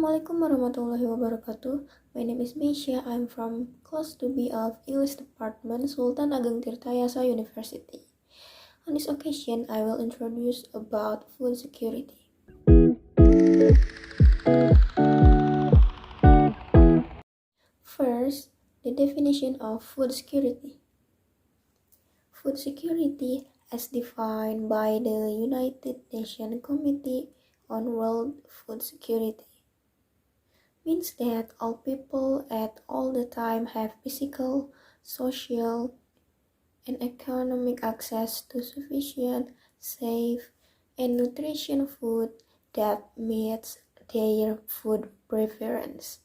Assalamualaikum warahmatullahi wabarakatuh. My name is Meisya. I'm from Class 2B of English Department, Sultan Ageng Tirtayasa University. On this occasion, I will introduce about food security. First, the definition of food security. Food security, as defined by the United Nations Committee on World Food Security, means that all people at all the time have physical, social, and economic access to sufficient, safe, and nutritious food that meets their food preference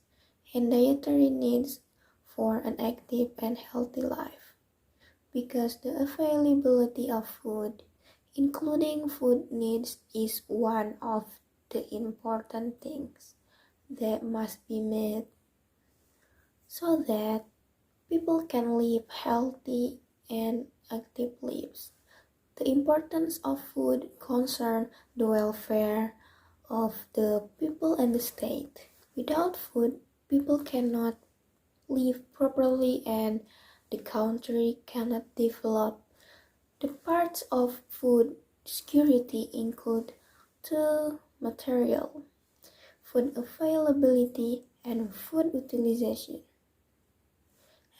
and dietary needs for an active and healthy life. Because the availability of food, including food needs, is one of the important things that must be met so that people can live healthy and active lives. The importance of food concerns the welfare of the people and the state. Without food, people cannot live properly and the country cannot develop. The parts of food security include two material: food availability and food utilization.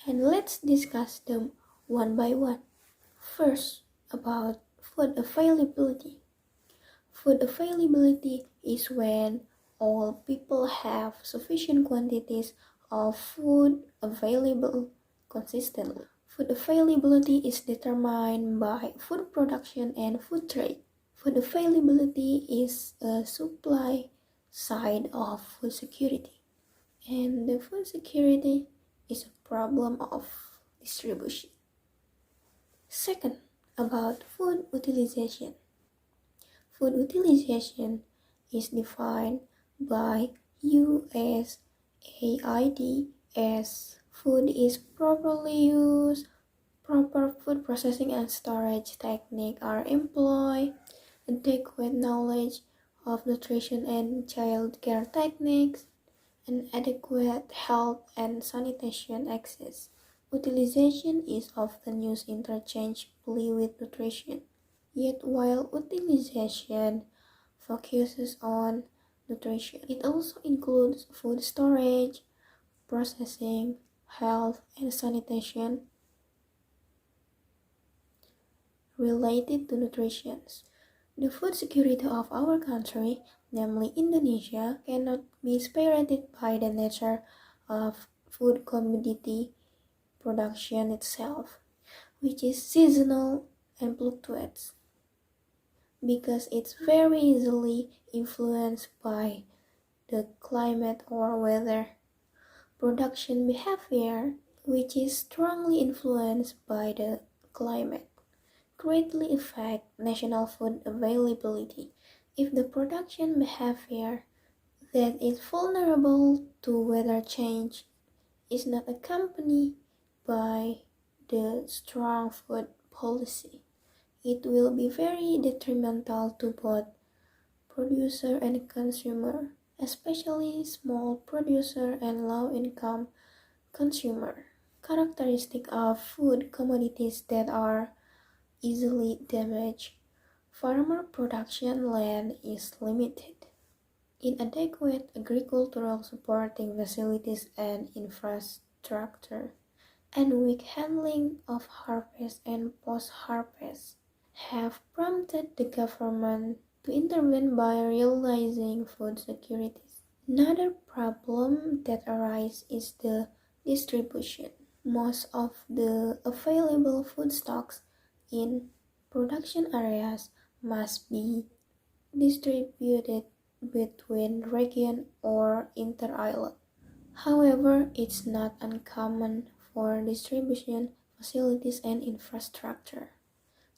And let's discuss them one by one. First, about food availability. Food availability is when all people have sufficient quantities of food available consistently. Food availability is determined by food production and food trade. Food availability is a supply side of food security. And the food security is a problem of distribution. Second, about food utilization. Food utilization is defined by USAID as food is properly used, proper food processing and storage techniques are employed, adequate knowledge of nutrition and child care techniques, and adequate health and sanitation access. Utilization is often used interchangeably with nutrition. Yet while utilization focuses on nutrition, it also includes food storage, processing, health, and sanitation related to nutrition. The food security of our country, namely Indonesia, cannot be spared by the nature of food commodity production itself, which is seasonal and fluctuates, because it's very easily influenced by the climate or weather. Production behavior, which is strongly influenced by the climate, greatly affect national food availability. If the production behavior that is vulnerable to weather change is not accompanied by the strong food policy, it will be very detrimental to both producer and consumer, especially small producer and low-income consumer. Characteristic of food commodities that are easily damaged. Farmer production land is limited. Inadequate agricultural supporting facilities and infrastructure, and weak handling of harvest and post-harvest have prompted the government to intervene by realizing food security. Another problem that arises is the distribution. Most of the available food stocks in production areas must be distributed between region or inter-island. However, it's not uncommon for distribution facilities and infrastructure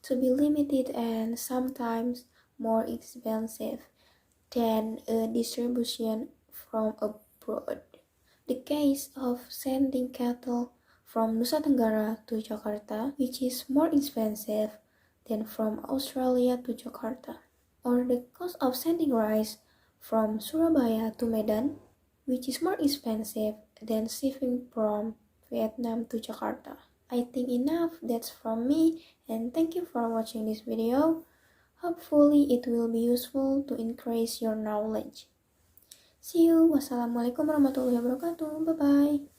to be limited and sometimes more expensive than a distribution from abroad. The case of sending cattle from Nusa Tenggara to Jakarta, which is more expensive than from Australia to Jakarta, or the cost of sending rice from Surabaya to Medan, which is more expensive than shipping from Vietnam to Jakarta. I think enough that's from me, and thank you for watching this video. Hopefully it will be useful to increase your knowledge. See you. Wassalamualaikum warahmatullahi wabarakatuh. Bye bye.